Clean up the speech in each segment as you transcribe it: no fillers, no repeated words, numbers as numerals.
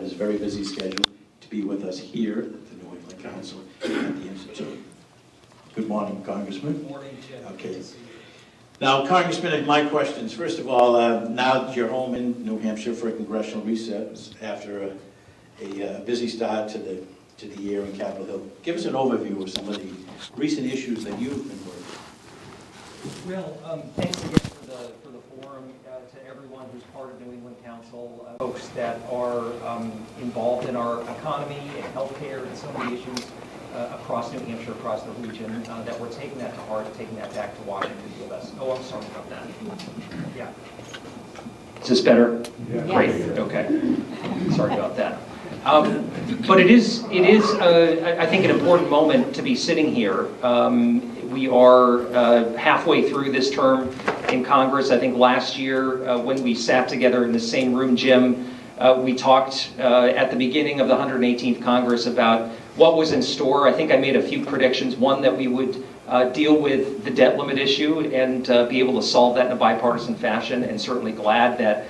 his very busy schedule to be with us here at the New England Council at the Institute. Good morning, Congressman. Good morning, Jim. Okay. Now, Congressman, my questions. First of all, now that you're home in New Hampshire for a congressional recess after a busy start to the year in Capitol Hill, give us an overview of some of the recent issues that you've been working on. Well, thanks again for the forum, to everyone who's part of New England Council, folks that are involved in our economy and healthcare and so many issues across New Hampshire, across the region, that we're taking that to heart, taking that back to Washington with us. Oh, I'm sorry about that. Yeah. Is this better? Yeah. Great. Okay. Sorry about that. But it is, I think, an important moment to be sitting here. We are halfway through this term in Congress. I think last year when we sat together in the same room, Jim, we talked at the beginning of the 118th Congress about what was in store. I think I made a few predictions. One, that we would deal with the debt limit issue and be able to solve that in a bipartisan fashion, and certainly glad that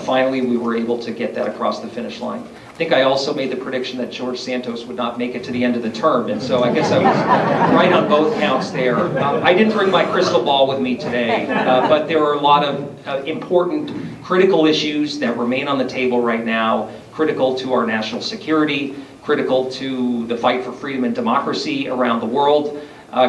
finally we were able to get that across the finish line. I think I also made the prediction that George Santos would not make it to the end of the term, and so I guess I was right on both counts there. I didn't bring my crystal ball with me today, but there are a lot of important, critical issues that remain on the table right now, critical to our national security, critical to the fight for freedom and democracy around the world,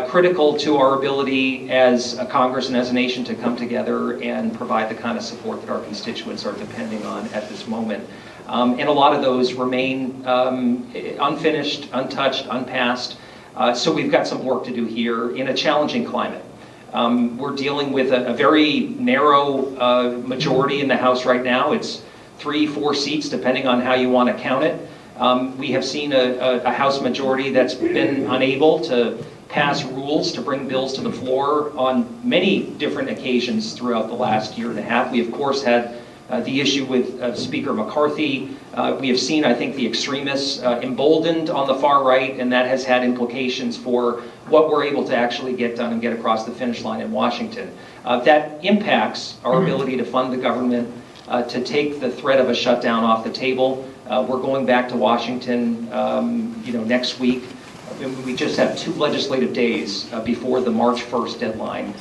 critical to our ability as a Congress and as a nation to come together and provide the kind of support that our constituents are depending on at this moment. And a lot of those remain unfinished, untouched, unpassed. So we've got some work to do here in a challenging climate. We're dealing with a very narrow majority in the House right now. It's 3-4 seats, depending on how you want to count it. We have seen a House majority that's been unable to pass rules to bring bills to the floor on many different occasions throughout the last year and a half. We, of course, had the issue with Speaker McCarthy. We have seen, I think, the extremists emboldened on the far right, and that has had implications for what we're able to actually get done and get across the finish line in Washington. That impacts our ability to fund the government, to take the threat of a shutdown off the table. We're going back to Washington, next week. We just have 2 legislative days before the March 1st deadline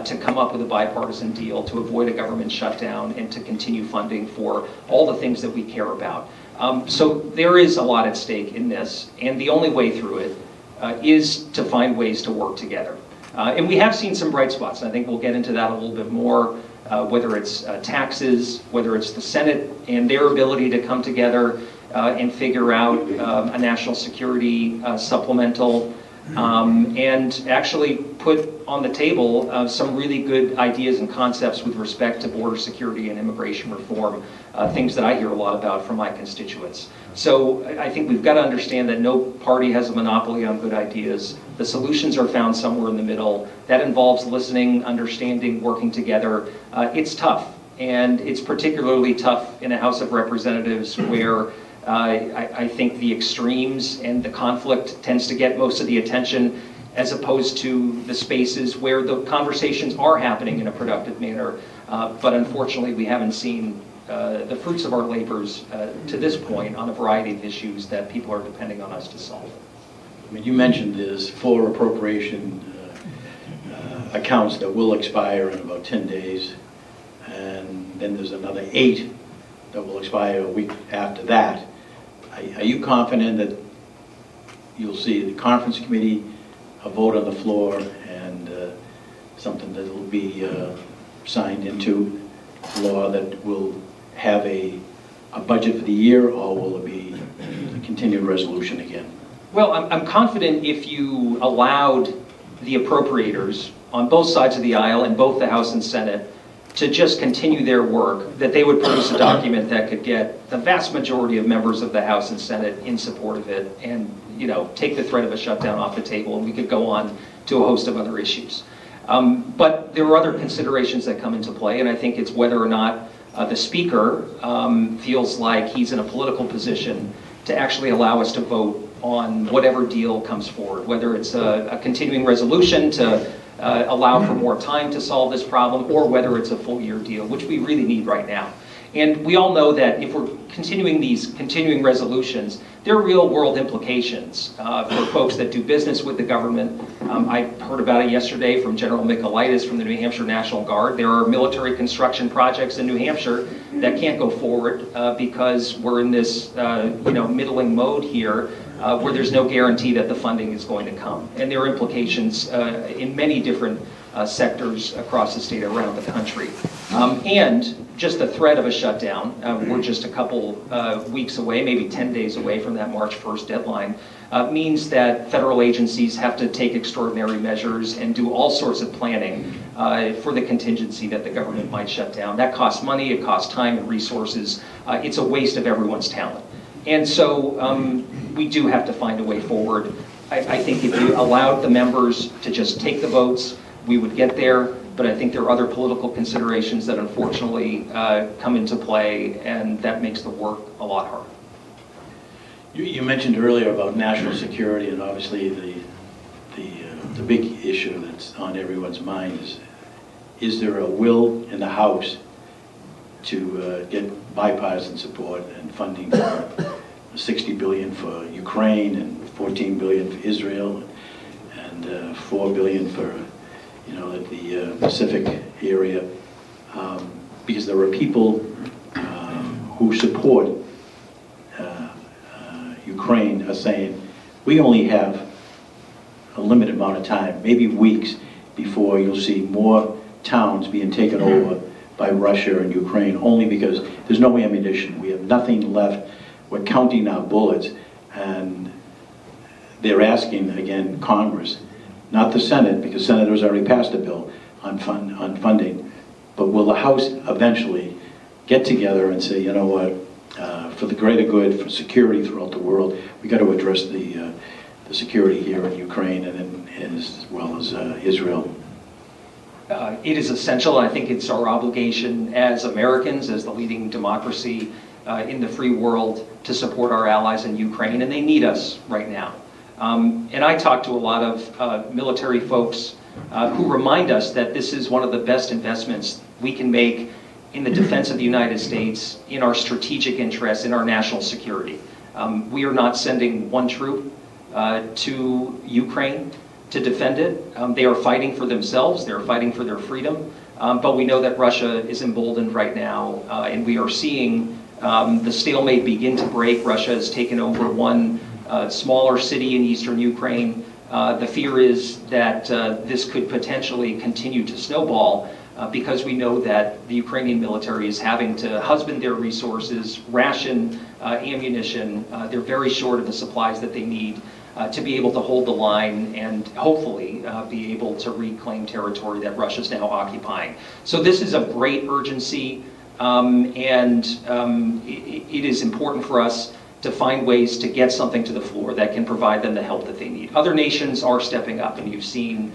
to come up with a bipartisan deal to avoid a government shutdown and to continue funding for all the things that we care about. So there is a lot at stake in this, and the only way through it is to find ways to work together. And we have seen some bright spots, and I think we'll get into that a little bit more, whether it's taxes, whether it's the Senate and their ability to come together and figure out a national security supplemental, and actually put on the table some really good ideas and concepts with respect to border security and immigration reform, things that I hear a lot about from my constituents. So I think we've got to understand that no party has a monopoly on good ideas. The solutions are found somewhere in the middle. That involves listening, understanding, working together. It's tough, and it's particularly tough in a House of Representatives where I think the extremes and the conflict tends to get most of the attention, as opposed to the spaces where the conversations are happening in a productive manner. But unfortunately, we haven't seen the fruits of our labors to this point on a variety of issues that people are depending on us to solve. I mean, you mentioned there's 4 appropriation accounts that will expire in about 10 days, and then there's another 8 that will expire a week after that. Are you confident that you'll see the conference committee a vote on the floor and something that will be signed into law that will have a budget for the year, or will it be a continued resolution again? Well, I'm confident if you allowed the appropriators on both sides of the aisle in both the House and Senate to just continue their work, that they would produce a document that could get the vast majority of members of the House and Senate in support of it, and take the threat of a shutdown off the table, and we could go on to a host of other issues. But there are other considerations that come into play, and I think it's whether or not the Speaker feels like he's in a political position to actually allow us to vote on whatever deal comes forward, whether it's a continuing resolution to allow for more time to solve this problem, or whether it's a full year deal, which we really need right now. And we all know that if we're continuing these continuing resolutions, there are real world implications for folks that do business with the government. I heard about it yesterday from General Michaelitis from the New Hampshire National Guard. There are military construction projects in New Hampshire that can't go forward because we're in this middling mode here where there's no guarantee that the funding is going to come. And there are implications in many different sectors across the state around the country. And just the threat of a shutdown, we're just a couple weeks away, maybe 10 days away from that March 1st deadline, means that federal agencies have to take extraordinary measures and do all sorts of planning for the contingency that the government might shut down. That costs money, it costs time and resources. It's a waste of everyone's talent. And so we do have to find a way forward. I think if you allowed the members to just take the votes, we would get there, but I think there are other political considerations that unfortunately come into play, and that makes the work a lot harder. You mentioned earlier about national security, and obviously the big issue that's on everyone's mind is there a will in the House to get bipartisan support and funding for $60 billion for Ukraine and $14 billion for Israel and $4 billion for the Pacific area, because there are people who support Ukraine are saying, we only have a limited amount of time, maybe weeks, before you'll see more towns being taken over by Russia and Ukraine, only because there's no ammunition. We have nothing left. We're counting our bullets, and they're asking, again, Congress, not the Senate, because senators already passed a bill on funding, but will the House eventually get together and say, you know what, for the greater good, for security throughout the world, we got to address the security here in Ukraine and as well as Israel. It is essential. I think it's our obligation as Americans, as the leading democracy in the free world, to support our allies in Ukraine, and they need us right now. And I talk to a lot of military folks who remind us that this is one of the best investments we can make in the defense of the United States, in our strategic interests, in our national security. We are not sending one troop to Ukraine to defend it. They are fighting for themselves, they're fighting for their freedom, but we know that Russia is emboldened right now, and we are seeing the stalemate begin to break. Russia has taken over one smaller city in eastern Ukraine. The fear is that this could potentially continue to snowball because we know that the Ukrainian military is having to husband their resources, ration ammunition. They're very short of the supplies that they need to be able to hold the line and hopefully be able to reclaim territory that Russia's now occupying. So this is of great urgency, and it is important for us to find ways to get something to the floor that can provide them the help that they need. Other nations are stepping up, and you've seen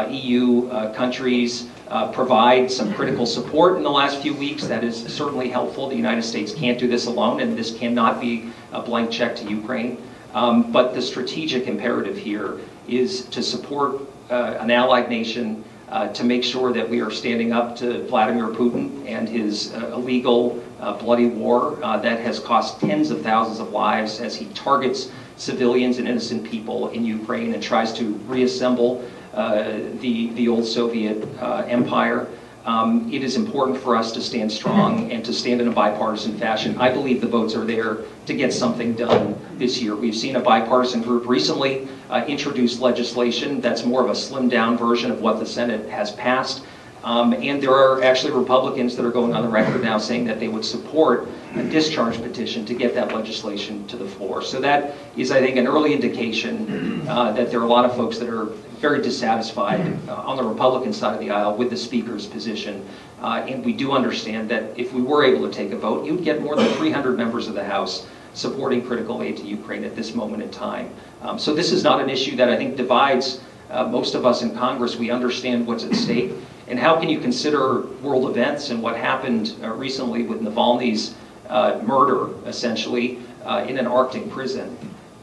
EU countries provide some critical support in the last few weeks. That is certainly helpful. The United States can't do this alone, and this cannot be a blank check to Ukraine. But the strategic imperative here is to support an allied nation, to make sure that we are standing up to Vladimir Putin and his illegal, bloody war that has cost tens of thousands of lives as he targets civilians and innocent people in Ukraine and tries to reassemble the old Soviet empire. It is important for us to stand strong and to stand in a bipartisan fashion. I believe the votes are there to get something done this year. We've seen a bipartisan group recently introduce legislation that's more of a slimmed down version of what the Senate has passed. And there are actually Republicans that are going on the record now saying that they would support a discharge petition to get that legislation to the floor. So that is, I think, an early indication that there are a lot of folks that are very dissatisfied on the Republican side of the aisle with the Speaker's position. And we do understand that if we were able to take a vote, you'd get more than 300 members of the House supporting critical aid to Ukraine at this moment in time. So this is not an issue that I think divides most of us in Congress. We understand what's at stake. And how can you consider world events and what happened recently with Navalny's murder, essentially, in an Arctic prison,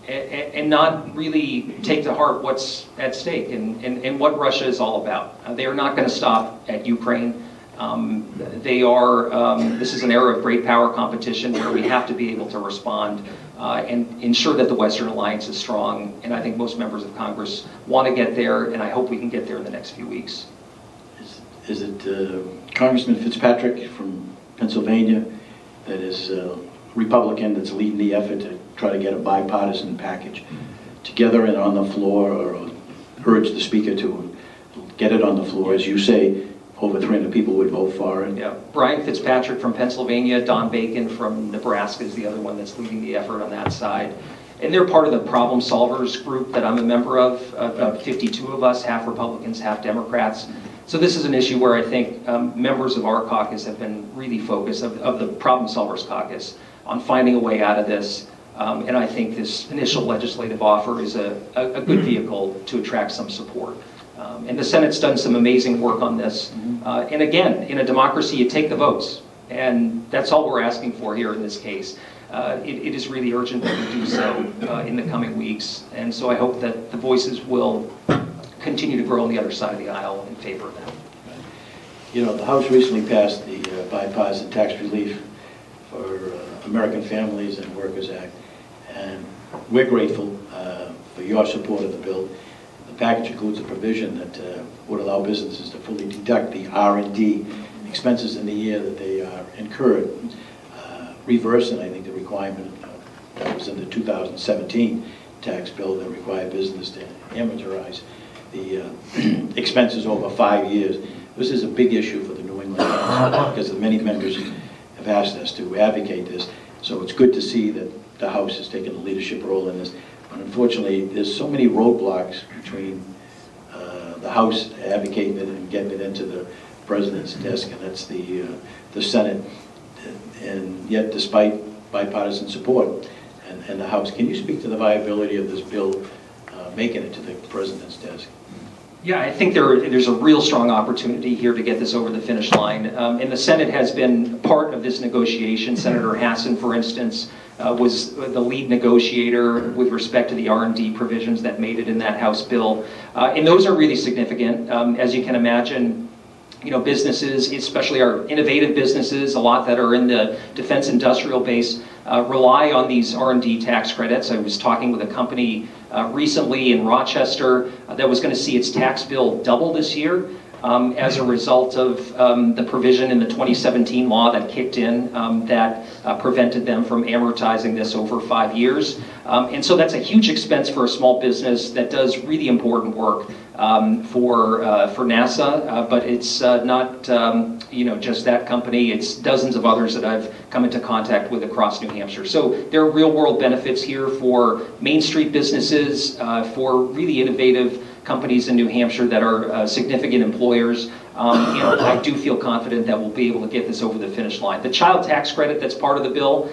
and not really take to heart what's at stake and what Russia is all about. They are not going to stop at Ukraine, This is an era of great power competition where we have to be able to respond and ensure that the Western Alliance is strong. And I think most members of Congress want to get there, and I hope we can get there in the next few weeks. Is it Congressman Fitzpatrick from Pennsylvania that is Republican that's leading the effort to try to get a bipartisan package together and on the floor, or urge the Speaker to get it on the floor? As you say, over 300 people would vote for it. Yeah, Brian Fitzpatrick from Pennsylvania, Don Bacon from Nebraska is the other one that's leading the effort on that side. And they're part of the problem solvers group that I'm a member of, about 52 of us, half Republicans, half Democrats. So this is an issue where I think members of our caucus have been really focused, of the problem solvers caucus, on finding a way out of this. And I think this initial legislative offer is a good vehicle to attract some support. And the Senate's done some amazing work on this. And again, in a democracy, you take the votes. And that's all we're asking for here in this case. It is really urgent that we do so in the coming weeks. And so I hope that the voices will continue to grow on the other side of the aisle in favor of that. You know, the House recently passed the Bipartisan Tax Relief for American Families and Workers Act. And we're grateful for your support of the bill. The package includes a provision that would allow businesses to fully deduct the R&D expenses in the year that they are incurred, reversing, I think, the requirement that was in the 2017 tax bill that required business to amortize the expenses over 5 years. This is a big issue for the New England House because many members have asked us to advocate this. So it's good to see that the House has taken a leadership role in this. But unfortunately, there's so many roadblocks between the House advocating it and getting it into the President's desk, and that's the Senate. And yet, despite bipartisan support and the House, can you speak to the viability of this bill making it to the President's desk? Yeah, I think there's a real strong opportunity here to get this over the finish line. And the Senate has been part of this negotiation. Senator Hassan, for instance, was the lead negotiator with respect to the R&D provisions that made it in that House bill. And those are really significant. As you can imagine, you know, businesses, especially our innovative businesses, a lot that are in the defense industrial base, rely on these R&D tax credits. I was talking with a company recently in Rochester that was going to see its tax bill double this year as a result of the provision in the 2017 law that kicked in that prevented them from amortizing this over 5 years. And so that's a huge expense for a small business that does really important work for NASA, but it's not you know, just that company. It's dozens of others that I've come into contact with across New Hampshire. So there are real world benefits here for Main Street businesses, for really innovative companies in New Hampshire that are significant employers. And I do feel confident that we'll be able to get this over the finish line. The child tax credit that's part of the bill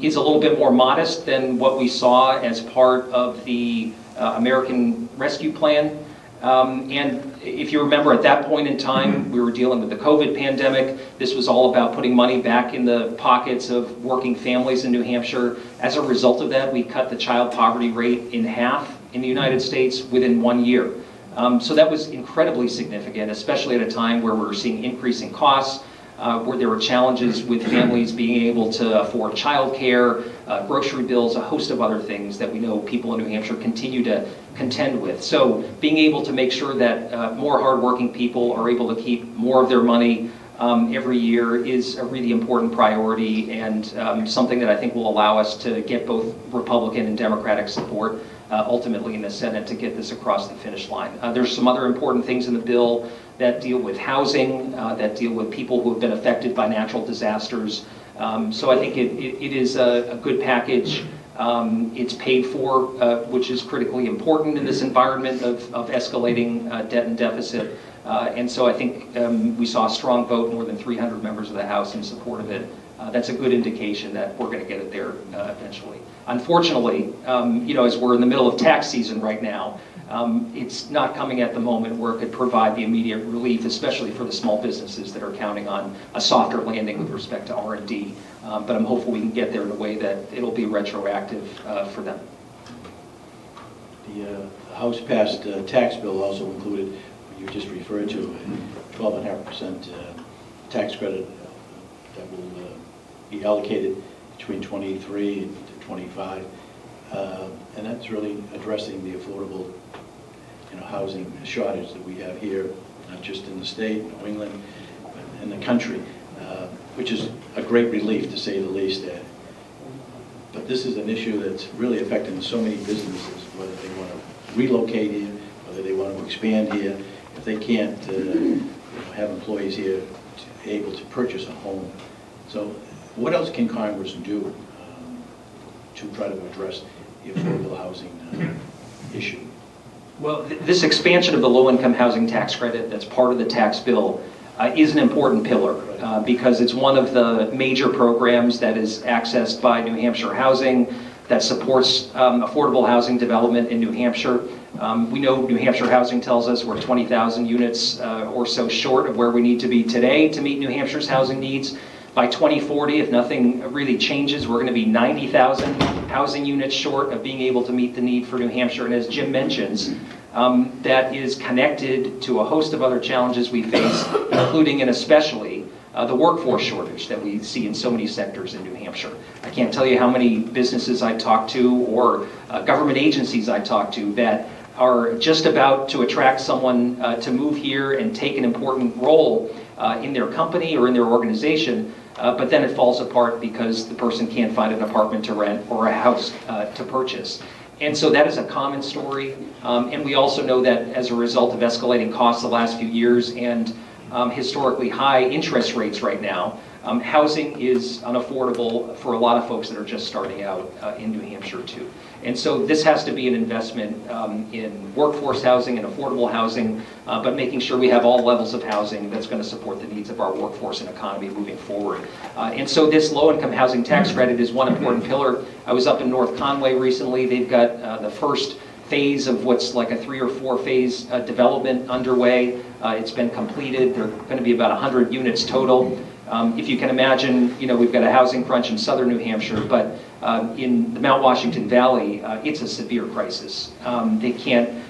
is a little bit more modest than what we saw as part of the American Rescue Plan. And if you remember, at that point in time, we were dealing with the COVID pandemic. This was all about putting money back in the pockets of working families in New Hampshire. As a result of that, we cut the child poverty rate in half in the United States within 1 year. So that was incredibly significant, especially at a time where we were seeing increasing costs, where there were challenges with families being able to afford childcare, grocery bills, a host of other things that we know people in New Hampshire continue to contend with. So being able to make sure that more hardworking people are able to keep more of their money every year is a really important priority, and something that I think will allow us to get both Republican and Democratic support ultimately in the Senate to get this across the finish line. There's some other important things in the bill that deal with housing, that deal with people who have been affected by natural disasters. So I think it is a good package. It's paid for, which is critically important in this environment of escalating debt and deficit. And so I think we saw a strong vote, more than 300 members of the House in support of it. That's a good indication that we're going to get it there eventually. Unfortunately, you know, as we're in the middle of tax season right now, it's not coming at the moment where it could provide the immediate relief, especially for the small businesses that are counting on a softer landing with respect to R&D. But I'm hopeful we can get there in a way that it'll be retroactive for them. The House passed tax bill also included what you just referred to, 12.5% tax credit that will be allocated between 23 and 25. And that's really addressing the affordable housing shortage that we have here, not just in the state, New England, but in the country, which is a great relief, to say the least. But this is an issue that's really affecting so many businesses, whether they want to relocate here, whether they want to expand here. If they can't have employees here able to purchase a home. So what else can Congress do to try to address the affordable housing issue? Well, this expansion of the low-income housing tax credit that's part of the tax bill is an important pillar because it's one of the major programs that is accessed by New Hampshire Housing that supports affordable housing development in New Hampshire. We know New Hampshire Housing tells us we're 20,000 units or so short of where we need to be today to meet New Hampshire's housing needs. By 2040, if nothing really changes, we're going to be 90,000 housing units short of being able to meet the need for New Hampshire. And as Jim mentions, that is connected to a host of other challenges we face, including and especially the workforce shortage that we see in so many sectors in New Hampshire. I can't tell you how many businesses I talk to or government agencies I talk to that are just about to attract someone to move here and take an important role in their company or in their organization, but then it falls apart because the person can't find an apartment to rent or a house to purchase. And so that is a common story. And we also know that as a result of escalating costs the last few years and historically high interest rates right now, housing is unaffordable for a lot of folks that are just starting out in New Hampshire too. And so this has to be an investment in workforce housing and affordable housing, but making sure we have all levels of housing that's going to support the needs of our workforce and economy moving forward. And so this low-income housing tax credit is one important pillar. I was up in North Conway recently. They've got the first phase of what's like a 3 or 4 phase development underway. It's been completed. There are going to be about 100 units total. If you can imagine, we've got a housing crunch in southern New Hampshire, but in the Mount Washington Valley, it's a severe crisis. They can't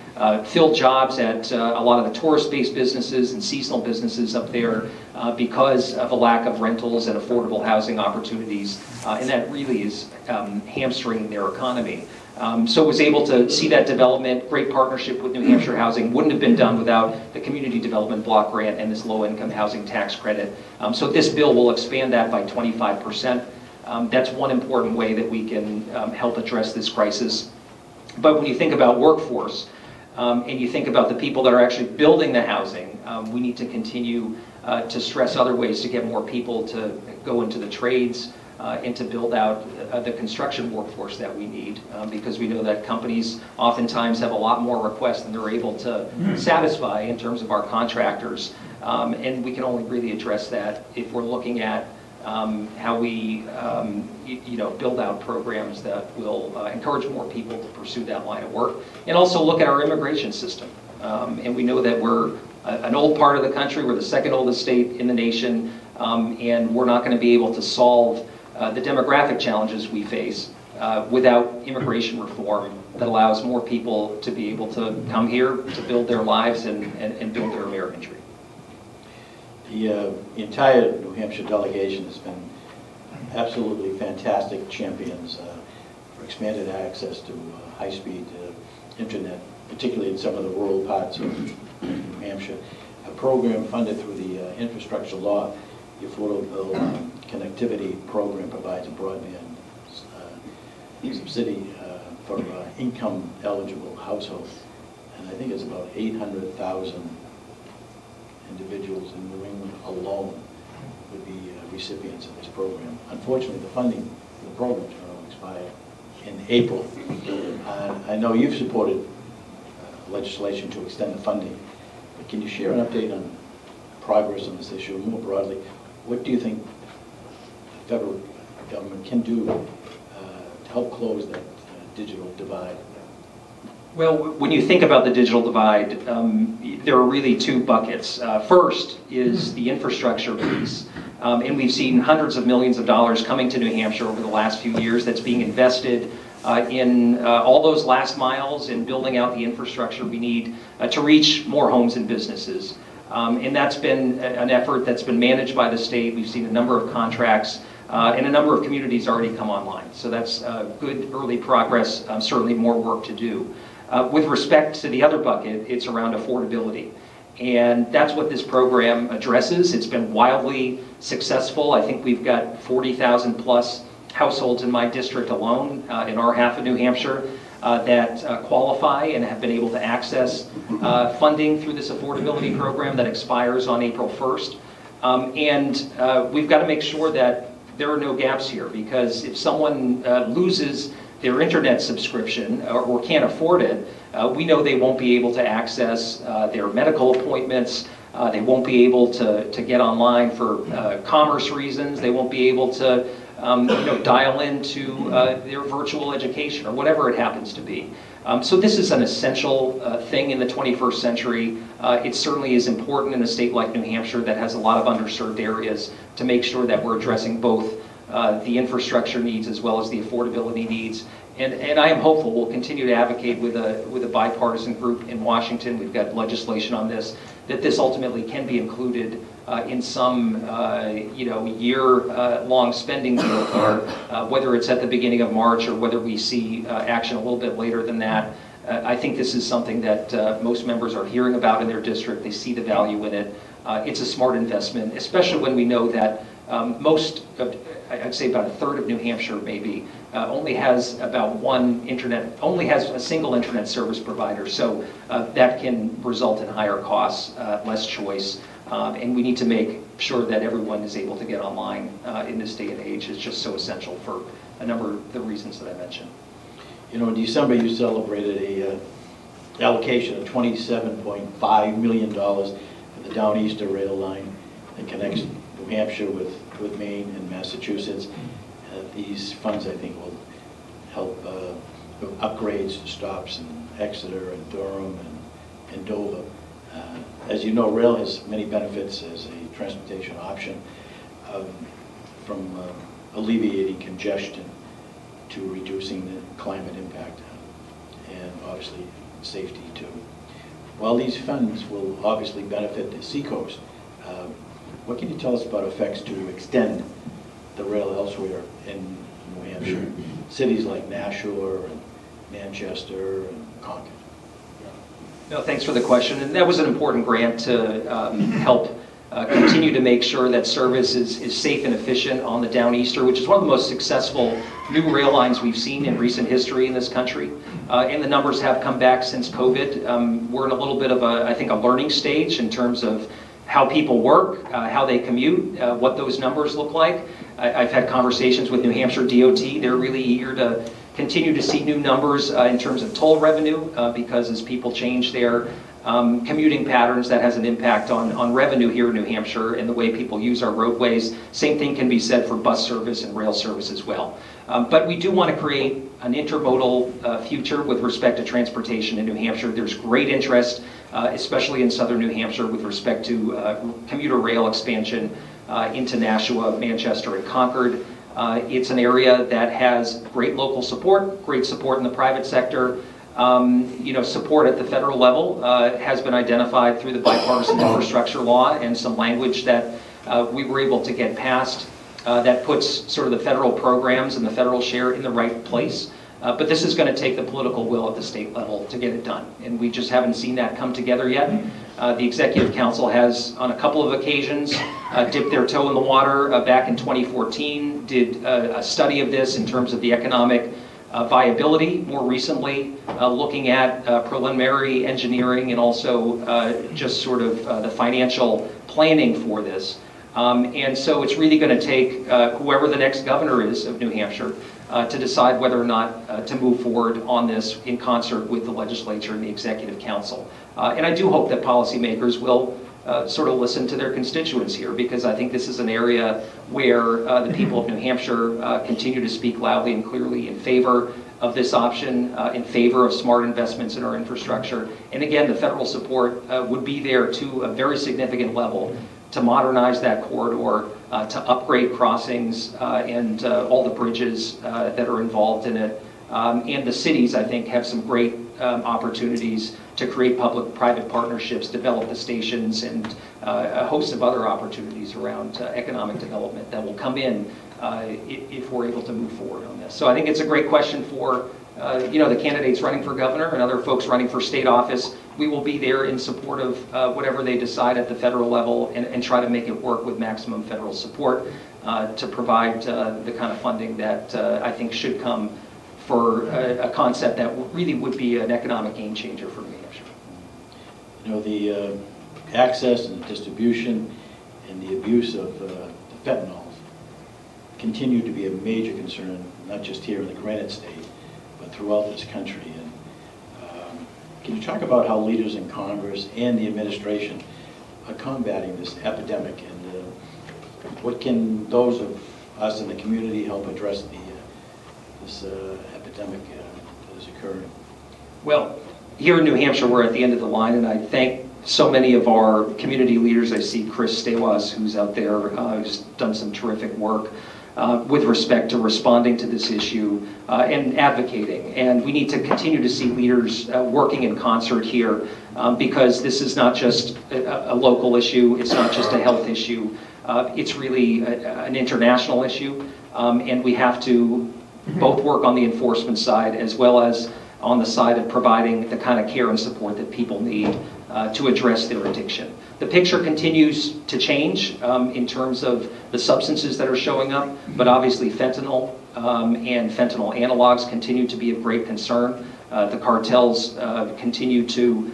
fill jobs at a lot of the tourist-based businesses and seasonal businesses up there because of a lack of rentals and affordable housing opportunities, and that really is hamstringing their economy. So was able to see that development, great partnership with New Hampshire Housing, wouldn't have been done without the Community Development Block Grant and this low-income housing tax credit. So this bill will expand that by 25%. That's one important way that we can help address this crisis. But when you think about workforce, and you think about the people that are actually building the housing, we need to continue to stress other ways to get more people to go into the trades, and to build out the construction workforce that we need, because we know that companies oftentimes have a lot more requests than they're able to satisfy in terms of our contractors. And we can only really address that if we're looking at how we build out programs that will encourage more people to pursue that line of work, and also look at our immigration system. And we know that we're an old part of the country. We're the second oldest state in the nation, and we're not going to be able to solve the demographic challenges we face without immigration reform that allows more people to be able to come here to build their lives and build their American dream. The entire New Hampshire delegation has been absolutely fantastic champions for expanded access to high-speed internet, particularly in some of the rural parts of New Hampshire. A program funded through the infrastructure law, the Affordable Connectivity Program, provides a broadband subsidy for income-eligible households, and I think it's about 800,000 individuals in New England alone would be recipients of this program. Unfortunately, the funding for the program is going to expire in April. I know you've supported legislation to extend the funding, but can you share an update on progress on this issue? And more broadly, what do you think the federal government can do to help close that digital divide? Well, when you think about the digital divide, there are really 2 buckets. First is the infrastructure piece, and we've seen hundreds of millions of dollars coming to New Hampshire over the last few years that's being invested in all those last miles in building out the infrastructure we need to reach more homes and businesses. And that's been an effort that's been managed by the state. We've seen a number of contracts and a number of communities already come online. So that's good early progress, certainly more work to do. With respect to the other bucket, it's around affordability. And that's what this program addresses. It's been wildly successful. I think we've got 40,000 plus households in my district alone, in our half of New Hampshire, that qualify and have been able to access funding through this affordability program that expires on April 1st. And we've got to make sure that there are no gaps here, because if someone loses their internet subscription or can't afford it, we know they won't be able to access their medical appointments. They won't be able to get online for commerce reasons. They won't be able to dial into their virtual education or whatever it happens to be. So this is an essential thing in the 21st century. It certainly is important in a state like New Hampshire that has a lot of underserved areas to make sure that we're addressing both the infrastructure needs as well as the affordability needs. And I am hopeful we'll continue to advocate with a bipartisan group in Washington. We've got legislation on this, that this ultimately can be included in some year-long spending bill, or whether it's at the beginning of March or whether we see action a little bit later than that. I think this is something that most members are hearing about in their district. They see the value in it. It's a smart investment, especially when we know that I'd say about a third of New Hampshire maybe only has a single internet service provider. So that can result in higher costs, less choice, and we need to make sure that everyone is able to get online in this day and age. It's just so essential for a number of the reasons that I mentioned. You know, in December you celebrated a allocation of $27.5 million for the Downeaster rail line that connects New Hampshire with Maine and Massachusetts. These funds, I think, will help upgrades, stops in Exeter and Durham and Dover. As you know, rail has many benefits as a transportation option, from alleviating congestion to reducing the climate impact, and obviously safety too. While these funds will obviously benefit the seacoast, what can you tell us about effects to extend the rail elsewhere in New Hampshire? Cities like Nashua and Manchester and Concord. No, thanks for the question. And that was an important grant to help continue to make sure that service is safe and efficient on the Downeaster, which is one of the most successful new rail lines we've seen in recent history in this country. And the numbers have come back since COVID. We're in a little bit of I think, a learning stage in terms of how people work, how they commute, what those numbers look like. I've had conversations with New Hampshire DOT. They're really eager to continue to see new numbers in terms of toll revenue, because as people change their commuting patterns, that has an impact on revenue here in New Hampshire and the way people use our roadways. Same thing can be said for bus service and rail service as well. But we do want to create an intermodal future with respect to transportation in New Hampshire. There's great interest, especially in southern New Hampshire, with respect to commuter rail expansion into Nashua, Manchester, and Concord. It's an area that has great local support, great support in the private sector. Support at the federal level has been identified through the bipartisan infrastructure law, and some language that we were able to get passed that puts sort of the federal programs and the federal share in the right place. But this is going to take the political will at the state level to get it done, and we just haven't seen that come together yet. The Executive Council has, on a couple of occasions, dipped their toe in the water. Back in 2014, did a study of this in terms of the economic viability. More recently, looking at preliminary engineering and also just sort of the financial planning for this. And so it's really going to take whoever the next governor is of New Hampshire to decide whether or not to move forward on this in concert with the legislature and the Executive Council. And I do hope that policymakers will sort of listen to their constituents here, because I think this is an area where the people of New Hampshire continue to speak loudly and clearly in favor of this option, in favor of smart investments in our infrastructure. And again, the federal support would be there to a very significant level to modernize that corridor, to upgrade crossings and all the bridges that are involved in it, And the cities, I think, have some great opportunities to create public-private partnerships, develop the stations, and a host of other opportunities around economic development that will come in if we're able to move forward on this. So I think it's a great question for the candidates running for governor and other folks running for state office. We will be there in support of whatever they decide at the federal level and try to make it work with maximum federal support to provide the kind of funding that I think should come for a concept that really would be an economic game changer for New Hampshire. The access and distribution and the abuse of the fentanyls continue to be a major concern, not just here in the Granite State, but throughout this country. And can you talk about how leaders in Congress and the administration are combating this epidemic, and what can those of us in the community help address this epidemic that is occurring? Well, here in New Hampshire, we're at the end of the line, and I thank so many of our community leaders. I see Chris Stawas, who's out there, who's done some terrific work with respect to responding to this issue and advocating. And we need to continue to see leaders working in concert here because this is not just a local issue, it's not just a health issue, it's really an international issue, and we have to both work on the enforcement side as well as on the side of providing the kind of care and support that people need to address their addiction. The picture continues to change in terms of the substances that are showing up, but obviously fentanyl and fentanyl analogs continue to be of great concern. The cartels continue to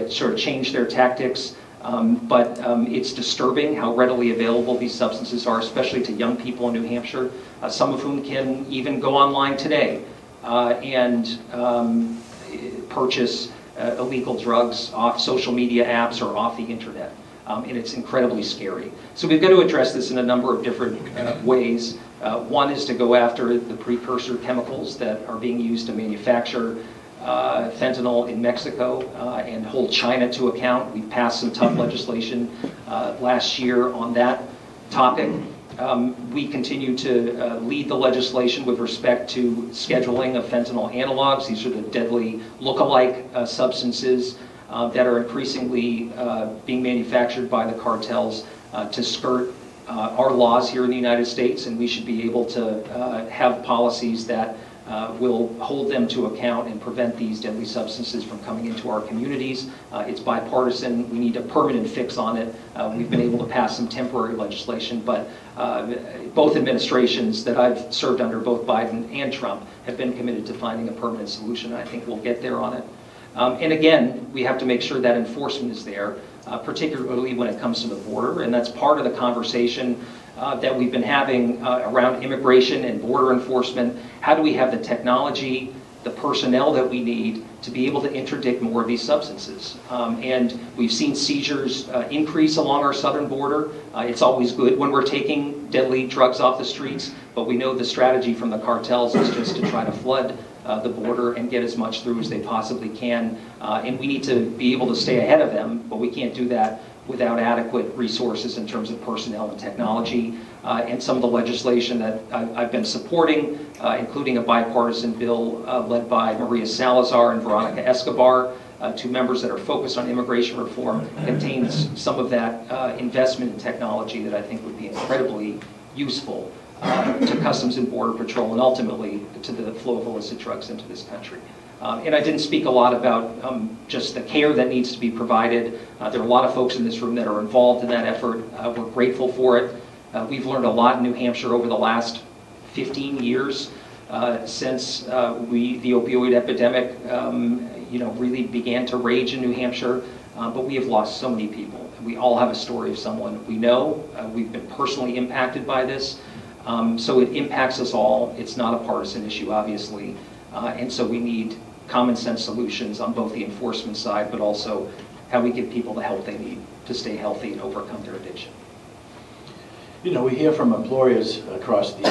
sort of change their tactics, but it's disturbing how readily available these substances are, especially to young people in New Hampshire, some of whom can even go online today and purchase illegal drugs off social media apps or off the internet. And it's incredibly scary. So we've got to address this in a number of different ways. One is to go after the precursor chemicals that are being used to manufacture fentanyl in Mexico and hold China to account. We've passed some tough legislation last year on that topic. We continue to lead the legislation with respect to scheduling of fentanyl analogs. These are the deadly look-alike substances that are increasingly being manufactured by the cartels to skirt our laws here in the United States, and we should be able to have policies that will hold them to account and prevent these deadly substances from coming into our communities. It's bipartisan. We need a permanent fix on it. We've been able to pass some temporary legislation, but both administrations that I've served under, both Biden and Trump, have been committed to finding a permanent solution. I think we'll get there on it. And again, we have to make sure that enforcement is there, particularly when it comes to the border, and that's part of the conversation that we've been having around immigration and border enforcement. How do we have the technology, the personnel that we need to be able to interdict more of these substances? And we've seen seizures increase along our southern border. It's always good when we're taking deadly drugs off the streets, but we know the strategy from the cartels is just to try to flood the border and get as much through as they possibly can. And we need to be able to stay ahead of them, but we can't do that without adequate resources in terms of personnel and technology. And some of the legislation that I've been supporting, including a bipartisan bill led by Maria Salazar and Veronica Escobar, two members that are focused on immigration reform, contains some of that investment in technology that I think would be incredibly useful to Customs and Border Patrol and ultimately to the flow of illicit drugs into this country. And I didn't speak a lot about just the care that needs to be provided. There are a lot of folks in this room that are involved in that effort. We're grateful for it. We've learned a lot in New Hampshire over the last 15 years since the opioid epidemic really began to rage in New Hampshire. But we have lost so many people. We all have a story of someone we know. We've been personally impacted by this. So it impacts us all. It's not a partisan issue, obviously. And so we need common sense solutions on both the enforcement side, but also how we give people the help they need to stay healthy and overcome their addiction. We hear from employers across the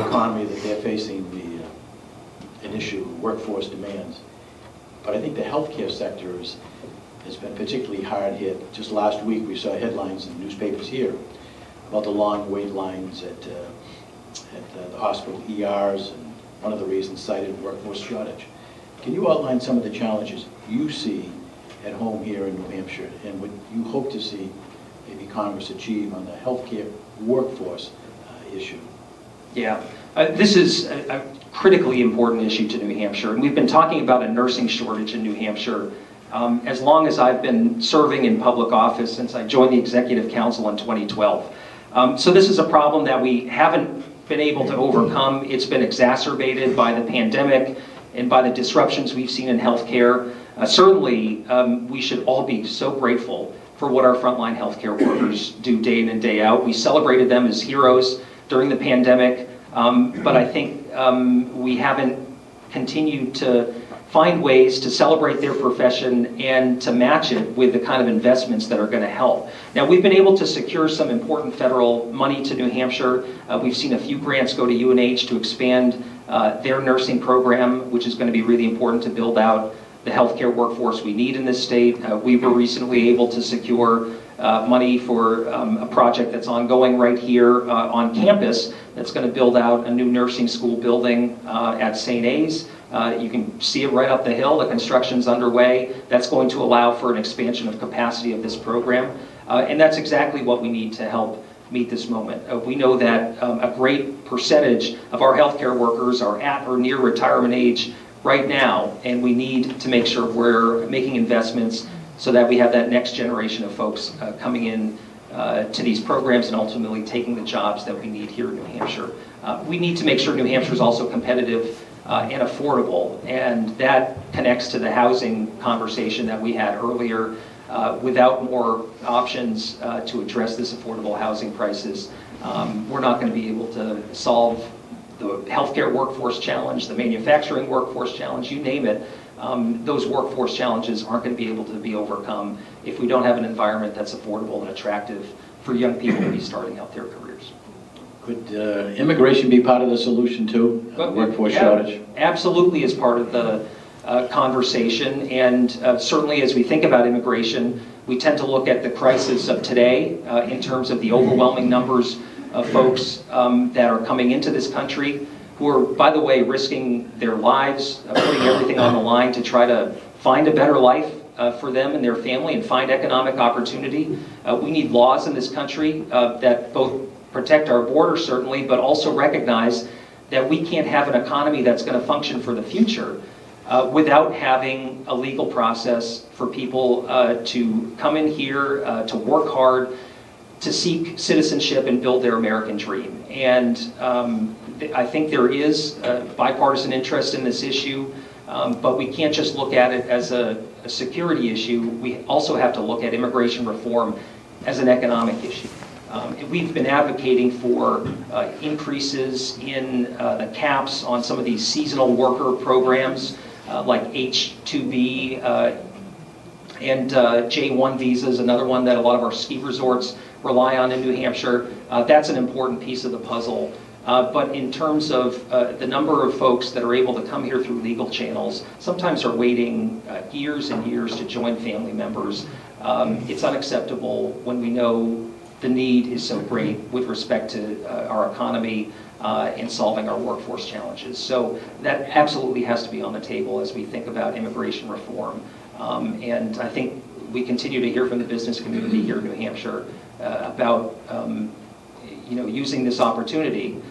economy that they're facing an issue, workforce demands. But I think the healthcare sector has been particularly hard hit. Just last week we saw headlines in newspapers here about the long wait lines at the hospital ERs and one of the reasons cited workforce shortage. Can you outline some of the challenges you see at home here in New Hampshire and what you hope to see maybe Congress achieve on the healthcare workforce issue? Yeah, this is a critically important issue to New Hampshire, and we've been talking about a nursing shortage in New Hampshire as long as I've been serving in public office, since I joined the Executive Council in 2012. So this is a problem that we haven't been able to overcome. It's been exacerbated by the pandemic and by the disruptions we've seen in healthcare. Certainly, we should all be so grateful for what our frontline healthcare workers do day in and day out. We celebrated them as heroes during the pandemic, but I think we haven't continued to find ways to celebrate their profession and to match it with the kind of investments that are going to help. Now, we've been able to secure some important federal money to New Hampshire. We've seen a few grants go to UNH to expand their nursing program, which is going to be really important to build out the healthcare workforce we need in this state. We were recently able to secure money for a project that's ongoing right here on campus that's going to build out a new nursing school building at St. A's. You can see it right up the hill. The construction's underway. That's going to allow for an expansion of capacity of this program. And that's exactly what we need to help meet this moment. We know that a great percentage of our healthcare workers are at or near retirement age right now, and we need to make sure we're making investments so that we have that next generation of folks coming in to these programs and ultimately taking the jobs that we need here in New Hampshire. We need to make sure New Hampshire is also competitive and affordable, and that connects to the housing conversation that we had earlier. Without more options to address this affordable housing crisis, we're not going to be able to solve the healthcare workforce challenge, the manufacturing workforce challenge, you name it. Those workforce challenges aren't going to be able to be overcome if we don't have an environment that's affordable and attractive for young people to be starting out their careers. Could immigration be part of the solution too? Workforce shortage? Absolutely is part of the conversation, and certainly as we think about immigration, we tend to look at the crisis of today in terms of the overwhelming numbers of folks that are coming into this country who are, by the way, risking their lives, putting everything on the line to try to find a better life for them and their family and find economic opportunity. We need laws in this country that both protect our borders, certainly, but also recognize that we can't have an economy that's going to function for the future without having a legal process for people to come in here, to work hard, to seek citizenship and build their American dream. And I think there is bipartisan interest in this issue, but we can't just look at it as a security issue. We also have to look at immigration reform as an economic issue. We've been advocating for increases in the caps on some of these seasonal worker programs like H-2B and J-1 visas, another one that a lot of our ski resorts rely on in New Hampshire. That's an important piece of the puzzle. But in terms of the number of folks that are able to come here through legal channels, sometimes are waiting years and years to join family members. It's unacceptable when we know the need is so great with respect to our economy and solving our workforce challenges. So that absolutely has to be on the table as we think about immigration reform. And I think we continue to hear from the business community here in New Hampshire about using this opportunity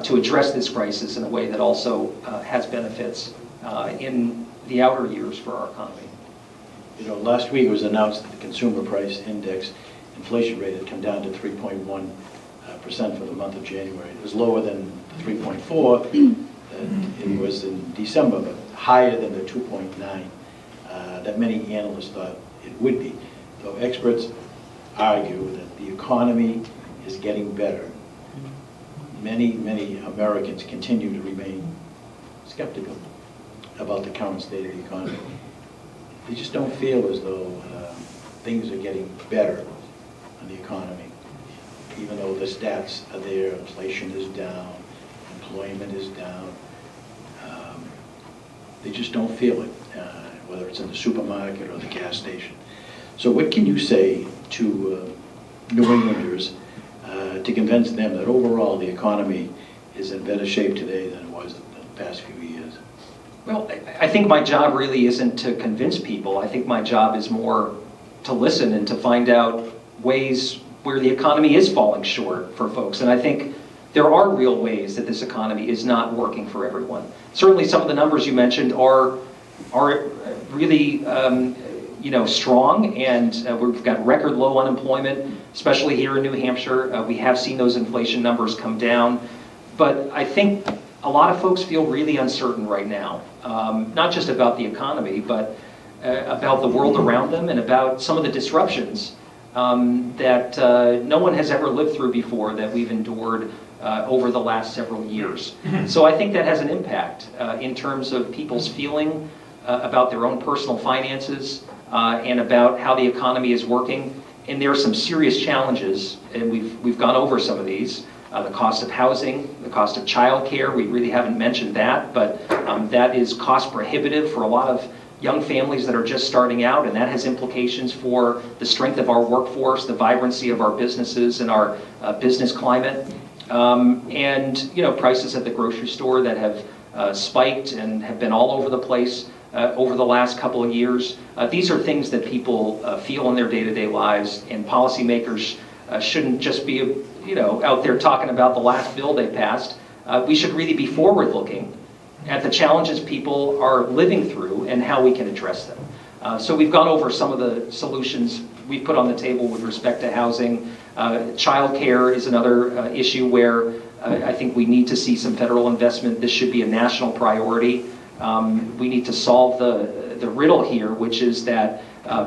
to address this crisis in a way that also has benefits in the outer years for our economy. Last week it was announced that the consumer price index inflation rate had come down to 3.1% for the month of January. It was lower than the 3.4 that it was in December, but higher than the 2.9 that many analysts thought it would be. Though experts argue that the economy is getting better, many Americans continue to remain skeptical about the current state of the economy. They just don't feel as though things are getting better on the economy, even though the stats are there. Inflation is down, employment is down. They just don't feel it, whether it's in the supermarket or the gas station. So what can you say to New Englanders to convince them that overall the economy is in better shape today than it was in the past few years? Well, I think my job really isn't to convince people. I think my job is more to listen and to find out ways where the economy is falling short for folks. And I think there are real ways that this economy is not working for everyone. Certainly some of the numbers you mentioned are really strong, and we've got record low unemployment, especially here in New Hampshire. We have seen those inflation numbers come down. But I think a lot of folks feel really uncertain right now, not just about the economy, but about the world around them and about some of the disruptions that no one has ever lived through before that we've endured over the last several years. So I think that has an impact in terms of people's feeling about their own personal finances and about how the economy is working. And there are some serious challenges, and we've gone over some of these. The cost of housing, the cost of childcare, we really haven't mentioned that, but that is cost prohibitive for a lot of young families that are just starting out, and that has implications for the strength of our workforce, the vibrancy of our businesses and our business climate. And prices at the grocery store that have spiked and have been all over the place over the last couple of years. These are things that people feel in their day-to-day lives, and policymakers shouldn't just be out there talking about the last bill they passed. We should really be forward-looking at the challenges people are living through and how we can address them. So we've gone over some of the solutions we've put on the table with respect to housing. Childcare is another issue where I think we need to see some federal investment. This should be a national priority. We need to solve the riddle here, which is that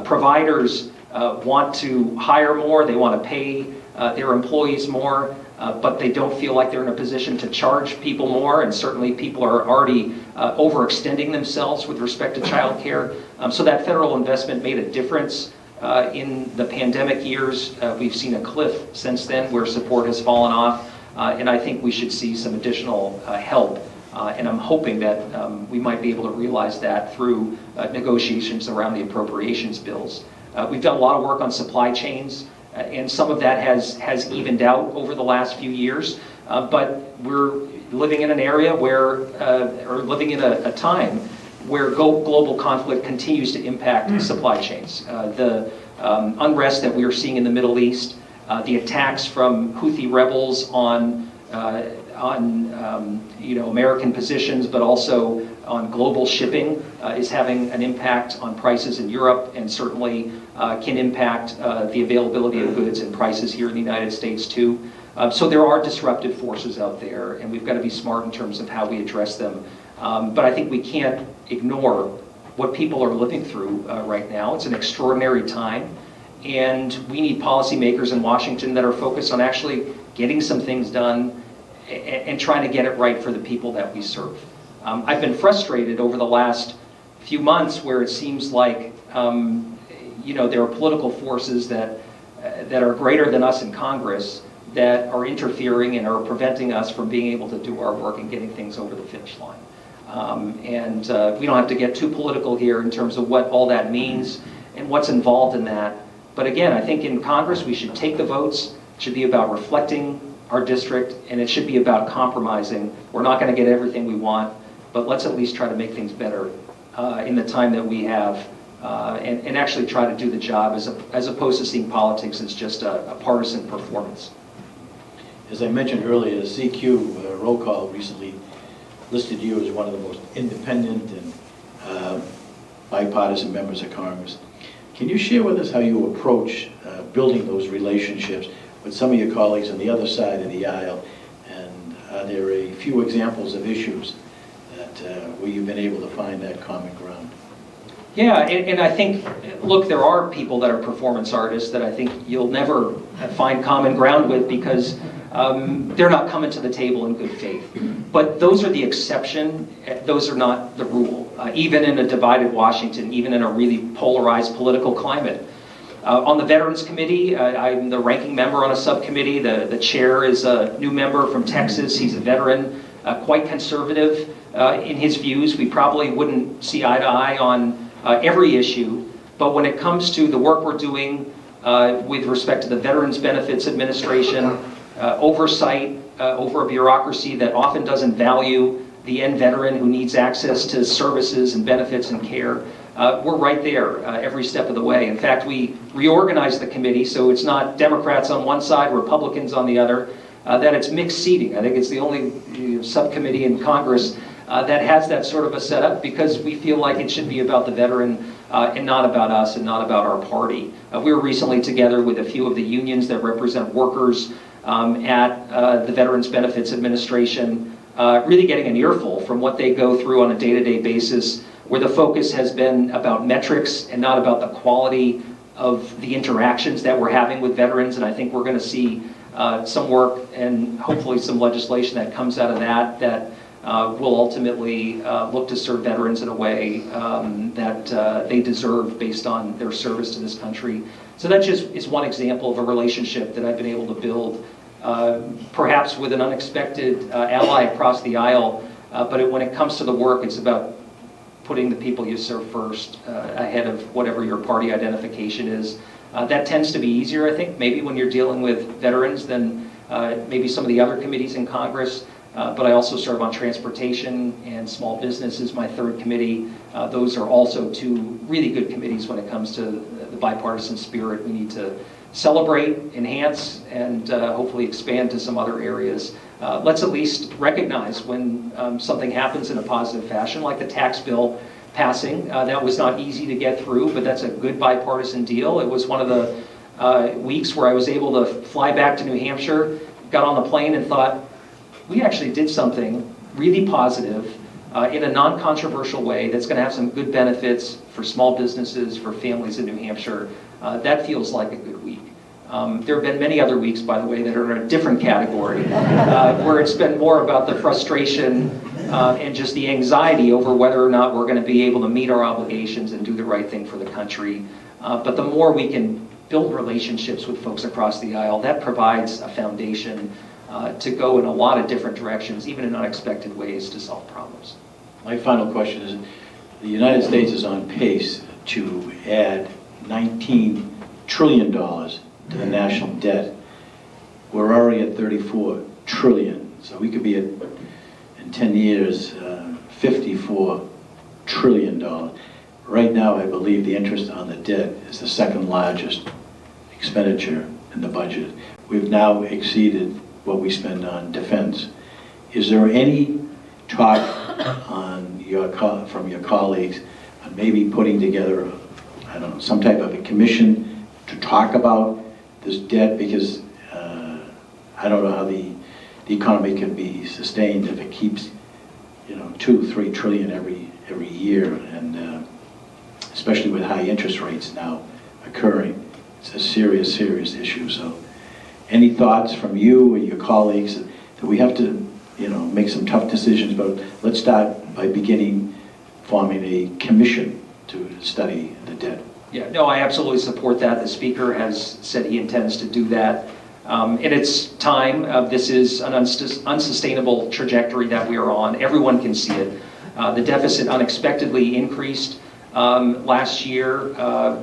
providers want to hire more, they want to pay their employees more, but they don't feel like they're in a position to charge people more, and certainly people are already overextending themselves with respect to childcare. So that federal investment made a difference in the pandemic years. We've seen a cliff since then where support has fallen off, and I think we should see some additional help. And I'm hoping that we might be able to realize that through negotiations around the appropriations bills. We've done a lot of work on supply chains, and some of that has evened out over the last few years. But we're living in an area where, or living in a time where global conflict continues to impact supply chains. The unrest that we are seeing in the Middle East, the attacks from Houthi rebels on American positions, but also on global shipping, is having an impact on prices in Europe, and certainly can impact the availability of goods and prices here in the United States too. So there are disruptive forces out there, and we've got to be smart in terms of how we address them. But I think we can't ignore what people are living through right now. It's an extraordinary time, and we need policymakers in Washington that are focused on actually getting some things done and trying to get it right for the people that we serve. I've been frustrated over the last few months where it seems like there are political forces that are greater than us in Congress that are interfering and are preventing us from being able to do our work and getting things over the finish line. And we don't have to get too political here in terms of what all that means and what's involved in that. But again, I think in Congress we should take the votes. It should be about reflecting our district, and it should be about compromising. We're not going to get everything we want, but let's at least try to make things better in the time that we have, and actually try to do the job as opposed to seeing politics as just a partisan performance. As I mentioned earlier, the CQ roll call recently listed you as one of the most independent and bipartisan members of Congress. Can you share with us how you approach building those relationships with some of your colleagues on the other side of the aisle? And are there a few examples of issues that where you've been able to find that common ground? Yeah, and I think, look, there are people that are performance artists that I think you'll never find common ground with because they're not coming to the table in good faith. But those are the exception, those are not the rule. Even in a divided Washington, even in a really polarized political climate. On the Veterans Committee, I'm the ranking member on a subcommittee. The chair is a new member from Texas. He's a veteran, quite conservative in his views. We probably wouldn't see eye to eye on every issue, but when it comes to the work we're doing with respect to the Veterans Benefits Administration, oversight over a bureaucracy that often doesn't value the end veteran who needs access to services and benefits and care. We're right there every step of the way. In fact, we reorganized the committee so it's not Democrats on one side, Republicans on the other, that it's mixed seating. I think it's the only subcommittee in Congress that has that sort of a setup, because we feel like it should be about the veteran and not about us and not about our party. We were recently together with a few of the unions that represent workers at the Veterans Benefits Administration, really getting an earful from what they go through on a day-to-day basis, where the focus has been about metrics and not about the quality of the interactions that we're having with veterans. And I think we're going to see some work and hopefully some legislation that comes out of that will ultimately look to serve veterans in a way that they deserve based on their service to this country. So that just is one example of a relationship that I've been able to build, perhaps with an unexpected ally across the aisle. But when it comes to the work, it's about putting the people you serve first ahead of whatever your party identification is. That tends to be easier, I think, maybe when you're dealing with veterans than maybe some of the other committees in Congress. But I also serve on transportation and small business is my third committee. Those are also two really good committees when it comes to the bipartisan spirit. We need to celebrate, enhance, and hopefully expand to some other areas. Let's at least recognize when something happens in a positive fashion, like the tax bill passing. That was not easy to get through, but that's a good bipartisan deal. It was one of the weeks where I was able to fly back to New Hampshire, got on the plane and thought, we actually did something really positive in a non-controversial way that's going to have some good benefits for small businesses, for families in New Hampshire. That feels like a good week. There have been many other weeks, by the way, that are in a different category, where it's been more about the frustration and just the anxiety over whether or not we're going to be able to meet our obligations and do the right thing for the country. But the more we can build relationships with folks across the aisle, that provides a foundation to go in a lot of different directions, even in unexpected ways, to solve problems. My final question is, the United States is on pace to add $19 trillion to the national debt. We're already at $34 trillion, so we could be at, in 10 years, $54 trillion. Right now, I believe the interest on the debt is the second largest expenditure in the budget. We've now exceeded what we spend on defense. Is there any talk on from your colleagues on maybe putting together, I don't know, some type of a commission to talk about this debt? Because I don't know how the economy can be sustained if it keeps, you know, 2-3 trillion every year, and especially with high interest rates now occurring. It's a serious issue. So any thoughts from you or your colleagues that we have to, you know, make some tough decisions, but let's start by forming a commission to study the debt? Yeah, no, I absolutely support that. The Speaker has said he intends to do that. In its time, this is an unsustainable trajectory that we are on. Everyone can see it. The deficit unexpectedly increased last year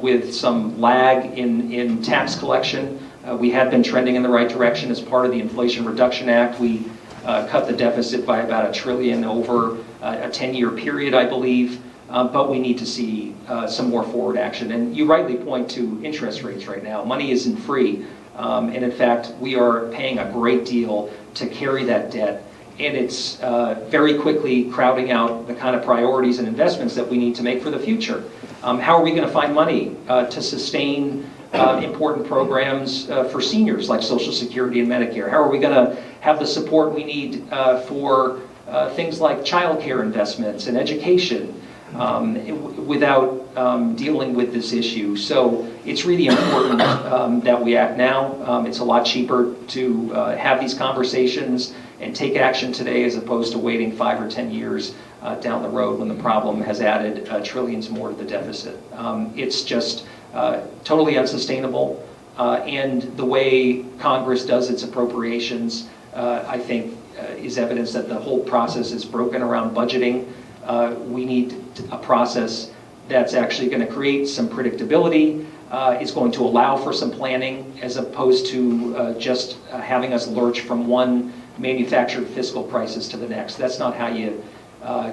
with some lag in tax collection. We had been trending in the right direction as part of the Inflation Reduction Act. We cut the deficit by about $1 trillion over a 10-year period, I believe. But we need to see some more forward action. And you rightly point to interest rates right now. Money isn't free. And in fact, we are paying a great deal to carry that debt. And it's very quickly crowding out the kind of priorities and investments that we need to make for the future. How are we going to find money to sustain important programs for seniors like Social Security and Medicare? How are we going to have the support we need for things like child care investments and education without dealing with this issue? So it's really important that we act now. It's a lot cheaper to have these conversations and take action today as opposed to waiting 5 or 10 years down the road when the problem has added trillions more to the deficit. It's just totally unsustainable. And the way Congress does its appropriations, I think, is evidence that the whole process is broken around budgeting. We need a process that's actually going to create some predictability. It's going to allow for some planning as opposed to just having us lurch from one manufactured fiscal crisis to the next. That's not how you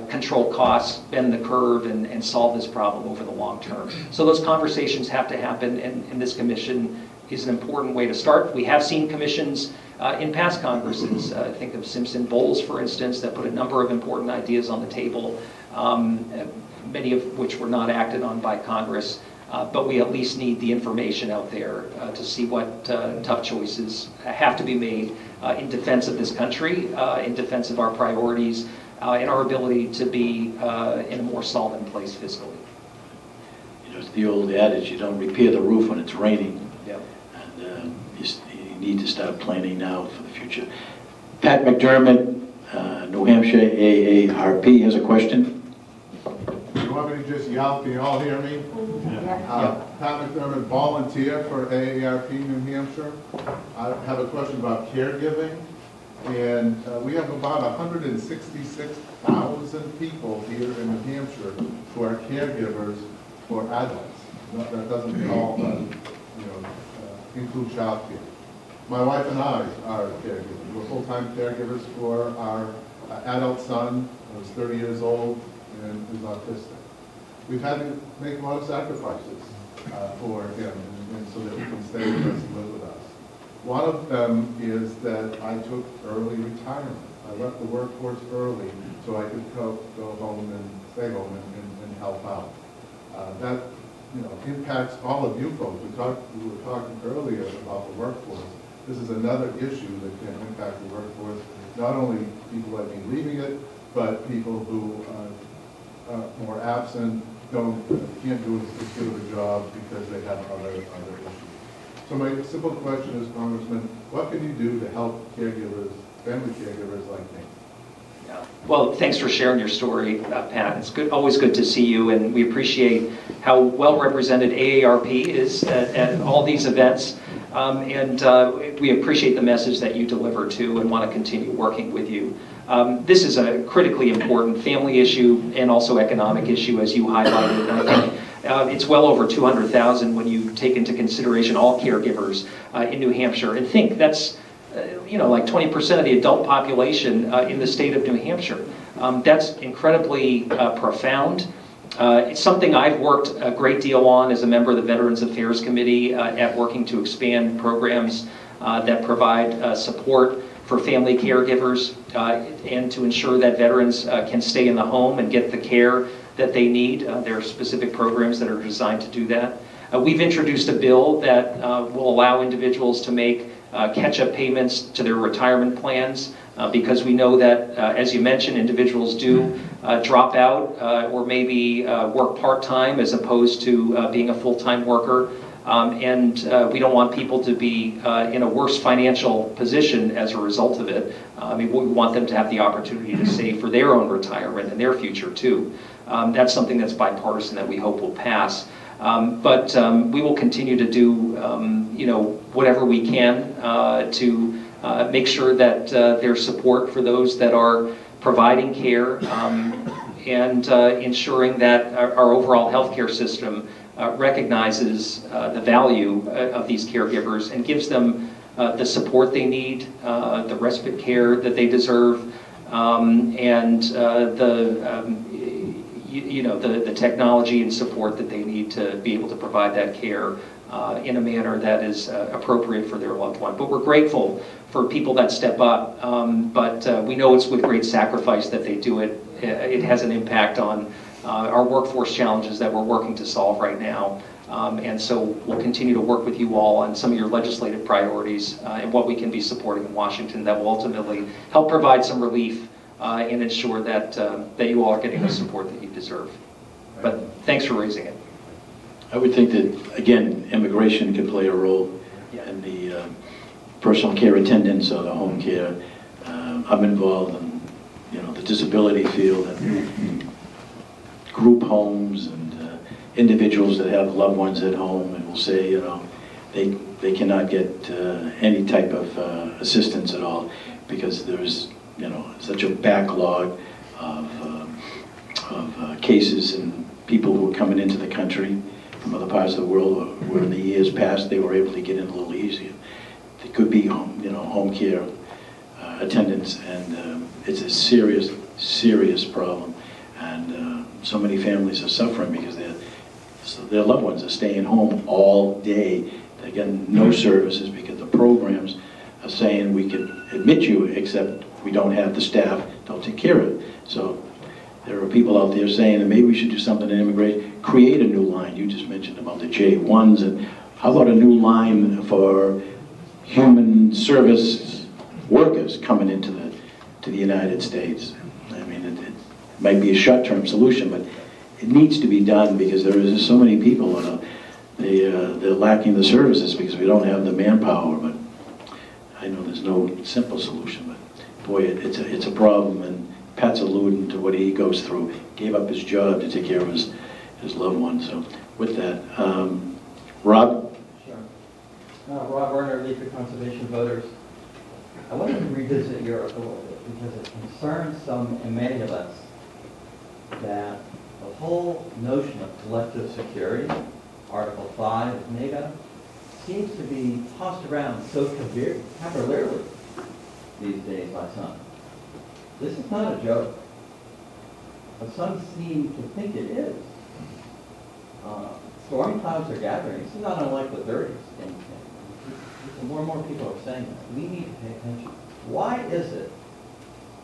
control costs, bend the curve, and solve this problem over the long term. So those conversations have to happen, and this commission is an important way to start. We have seen commissions in past Congresses. Think of Simpson-Bowles, for instance, that put a number of important ideas on the table, many of which were not acted on by Congress. But we at least need the information out there to see what tough choices have to be made in defense of this country, in defense of our priorities, and our ability to be in a more solvent place fiscally. You know, it's the old adage, you don't repair the roof when it's raining. Yep. And you need to start planning now for the future. Pat McDermott, New Hampshire AARP, has a question. You want me to just yell? Can you all hear me? Pat McDermott, volunteer for AARP New Hampshire. I have a question about caregiving. And we have about 166,000 people here in New Hampshire who are caregivers for adults. That doesn't all include child care. My wife and I are caregivers. We're full-time caregivers for our adult son, who's 30 years old and is autistic. We've had to make a lot of sacrifices for him and so that he can stay with us and live with us. One of them is that I took early retirement. I left the workforce early so I could go home and stay home and help out. That impacts all of you folks. We were talking earlier about the workforce. This is another issue that can impact the workforce. Not only people that be leaving it, but people who are more absent, can't do as good of a job because they have other issues. So my simple question is, Congressman, what can you do to help caregivers, family caregivers like me? Yeah. Well, thanks for sharing your story, Pat. It's always good to see you, and we appreciate how well represented AARP is at all these events. And we appreciate the message that you deliver to and want to continue working with you. This is a critically important family issue and also economic issue, as you highlighted. And I think it's well over 200,000 when you take into consideration all caregivers in New Hampshire. And think that's like 20% of the adult population in the state of New Hampshire. That's incredibly profound. It's something I've worked a great deal on as a member of the Veterans Affairs Committee at working to expand programs that provide support for family caregivers and to ensure that veterans can stay in the home and get the care that they need. There are specific programs that are designed to do that. We've introduced a bill that will allow individuals to make catch-up payments to their retirement plans because we know that, as you mentioned, individuals do drop out or maybe work part-time as opposed to being a full-time worker. And we don't want people to be in a worse financial position as a result of it. We want them to have the opportunity to save for their own retirement and their future too. That's something that's bipartisan that we hope will pass. But we will continue to do whatever we can to make sure that there's support for those that are providing care and ensuring that our overall healthcare system recognizes the value of these caregivers and gives them the support they need, the respite care that they deserve, and the technology and support that they need to be able to provide that care in a manner that is appropriate for their loved one. But we're grateful for people that step up, but we know it's with great sacrifice that they do it. It has an impact on our workforce challenges that we're working to solve right now. And so we'll continue to work with you all on some of your legislative priorities and what we can be supporting in Washington that will ultimately help provide some relief and ensure that you all are getting the support that you deserve. But thanks for raising it. I would think that, again, immigration could play a role in the personal care attendants or the home care. I'm involved in the disability field and group homes and individuals that have loved ones at home and will say, they cannot get any type of assistance at all because there's, such a backlog of cases and people who are coming into the country from other parts of the world where in the years past they were able to get in a little easier. It could be home care attendance, and it's a serious, serious problem. And so many families are suffering because their loved ones are staying home all day. Again, no services because the programs are saying we can admit you, except we don't have the staff, don't take care of it. So there are people out there saying that maybe we should do something in immigration, create a new line. You just mentioned about the J1s, and how about a new line for human service workers coming into the United States? I mean, it might be a short-term solution, but it needs to be done because there is so many people that they're lacking the services because we don't have the manpower. But I know there's no simple solution, but boy, it's a problem, and Pat's alluding to what he goes through. Gave up his job to take care of his loved one. So with that, Rob? Sure. Rob Werner, League for Conservation Voters. I wanted to revisit Europe a little bit because it concerns many of us that the whole notion of collective security, Article 5 of NATO, seems to be tossed around so cavalierly these days by some. This is not a joke, but some seem to think it is. Storm clouds are gathering. This is not unlike the 30s. And more and more people are saying that. We need to pay attention. Why is it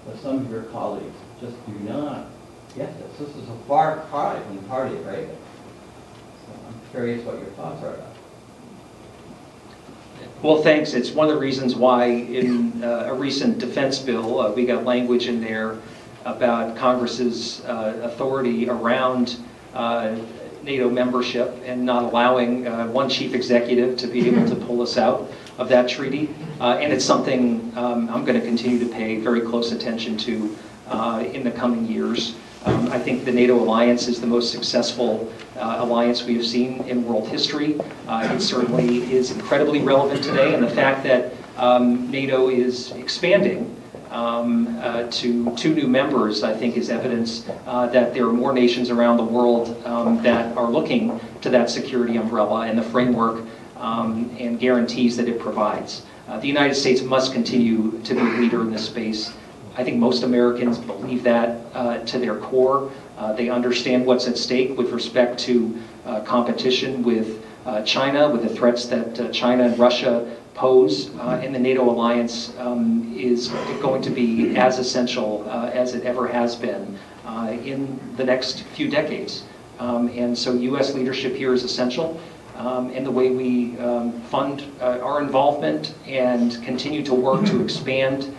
that some of your colleagues just do not get this? This is a far cry from the party of Reagan. So I'm curious what your thoughts are about it. Well, thanks. It's one of the reasons why in a recent defense bill, we got language in there about Congress's authority around NATO membership and not allowing one chief executive to be able to pull us out of that treaty. And it's something I'm going to continue to pay very close attention to in the coming years. I think the NATO alliance is the most successful alliance we have seen in world history. It certainly is incredibly relevant today, and the fact that NATO is expanding to 2 new members, I think, is evidence that there are more nations around the world that are looking to that security umbrella and the framework and guarantees that it provides. The United States must continue to be a leader in this space. I think most Americans believe that to their core. They understand what's at stake with respect to competition with China, with the threats that China and Russia pose, and the NATO alliance is going to be as essential as it ever has been in the next few decades. And so U.S. leadership here is essential, and the way we fund our involvement and continue to work to expand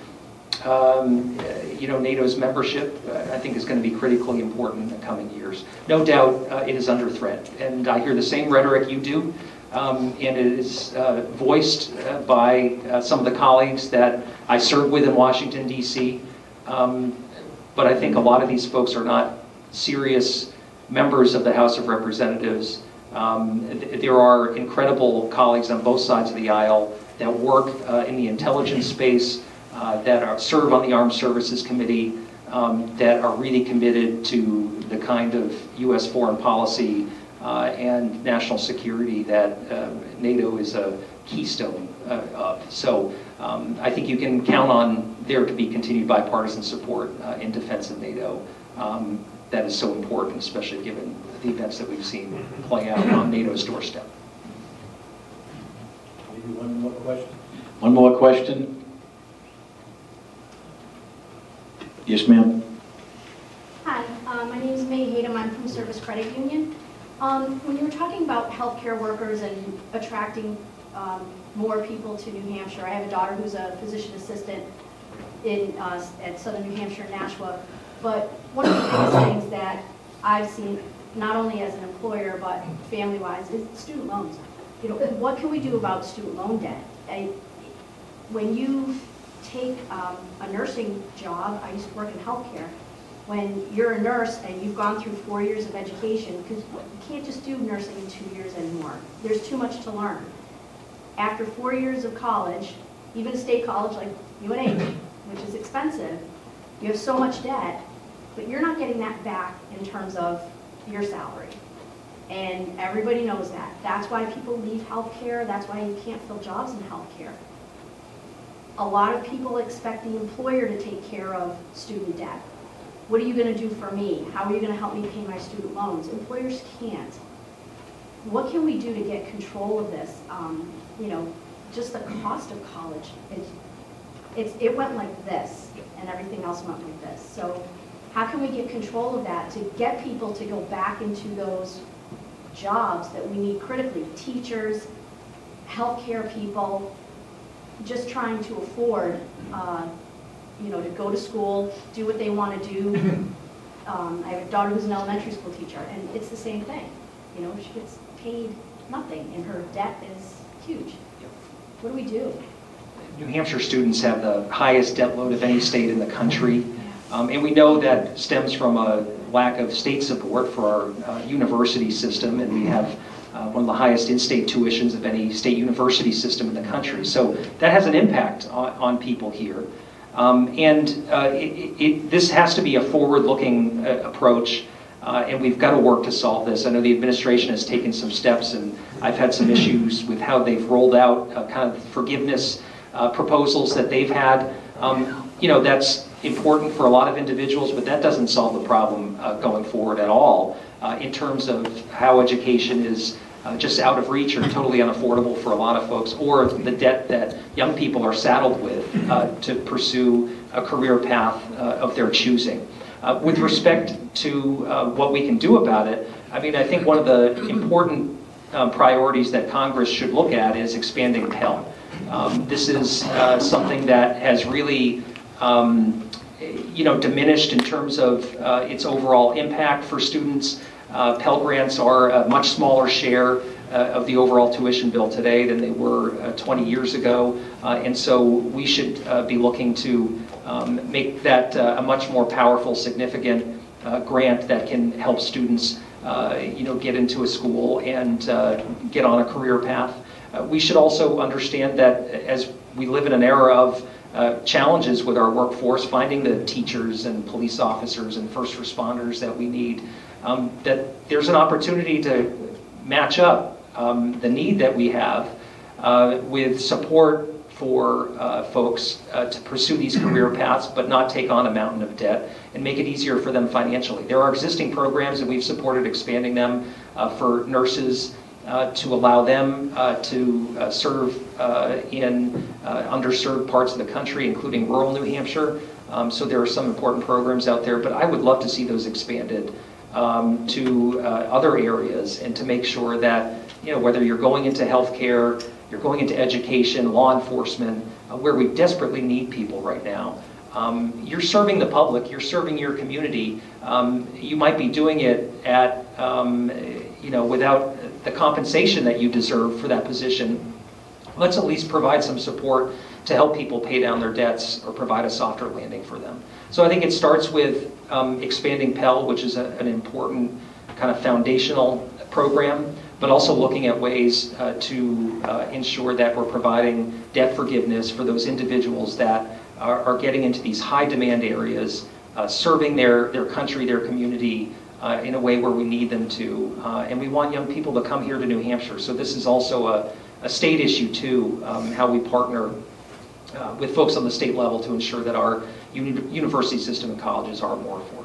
NATO's membership, I think, is going to be critically important in the coming years. No doubt it is under threat, and I hear the same rhetoric you do, and it is voiced by some of the colleagues that I serve with in Washington, D.C., but I think a lot of these folks are not serious members of the House of Representatives. There are incredible colleagues on both sides of the aisle that work in the intelligence space, that serve on the Armed Services Committee, that are really committed to the kind of U.S. foreign policy and national security that NATO is a keystone of. So I think you can count on there to be continued bipartisan support in defense of NATO. That is so important, especially given the events that we've seen play out on NATO's doorstep. Maybe one more question? One more question? Yes, ma'am. Hi, my name is May Hayden. I'm from Service Credit Union. When you were talking about healthcare workers and attracting more people to New Hampshire, I have a daughter who's a physician assistant at Southern New Hampshire, Nashua. But one of the biggest things that I've seen, not only as an employer but family-wise, is student loans. What can we do about student loan debt? When you take a nursing job, I used to work in healthcare. When you're a nurse and you've gone through 4 years of education, because you can't just do nursing in 2 years anymore. There's too much to learn. After 4 years of college, even a state college like UNH, which is expensive, you have so much debt, but you're not getting that back in terms of your salary. And everybody knows that. That's why people leave healthcare. That's why you can't fill jobs in healthcare. A lot of people expect the employer to take care of student debt. What are you going to do for me? How are you going to help me pay my student loans? Employers can't. What can we do to get control of this? You know, just the cost of college. It went like this, and everything else went like this. So how can we get control of that to get people to go back into those jobs that we need critically? Teachers, healthcare people, just trying to afford, you know, to go to school, do what they want to do. I have a daughter who's an elementary school teacher, and it's the same thing. You know, she gets paid nothing, and her debt is huge. What do we do? New Hampshire students have the highest debt load of any state in the country. And we know that stems from a lack of state support for our university system, and we have one of the highest in-state tuitions of any state university system in the country. So that has an impact on people here. This has to be a forward-looking approach, and we've got to work to solve this. I know the administration has taken some steps, and I've had some issues with how they've rolled out kind of forgiveness proposals that they've had. You know, that's important for a lot of individuals, but that doesn't solve the problem going forward at all in terms of how education is just out of reach or totally unaffordable for a lot of folks, or the debt that young people are saddled with to pursue a career path of their choosing. With respect to what we can do about it, I mean, I think one of the important priorities that Congress should look at is expanding Pell. This is something that has really diminished in terms of its overall impact for students. Pell Grants are a much smaller share of the overall tuition bill today than they were 20 years ago, and so we should be looking to make that a much more powerful, significant grant that can help students get into a school and get on a career path. We should also understand that as we live in an era of challenges with our workforce, finding the teachers and police officers and first responders that we need, that there's an opportunity to match up the need that we have with support for folks to pursue these career paths but not take on a mountain of debt and make it easier for them financially. There are existing programs and we've supported expanding them for nurses to allow them to serve in underserved parts of the country, including rural New Hampshire. So there are some important programs out there, but I would love to see those expanded to other areas and to make sure that, whether you're going into healthcare, you're going into education, law enforcement, where we desperately need people right now. You're serving the public, you're serving your community. You might be doing it at, without the compensation that you deserve for that position. Let's at least provide some support to help people pay down their debts or provide a softer landing for them. So I think it starts with expanding Pell, which is an important kind of foundational program, but also looking at ways to ensure that we're providing debt forgiveness for those individuals that are getting into these high demand areas, serving their country, their community in a way where we need them to. And we want young people to come here to New Hampshire. So this is also a state issue too, how we partner with folks on the state level to ensure that our university system and colleges are more affordable.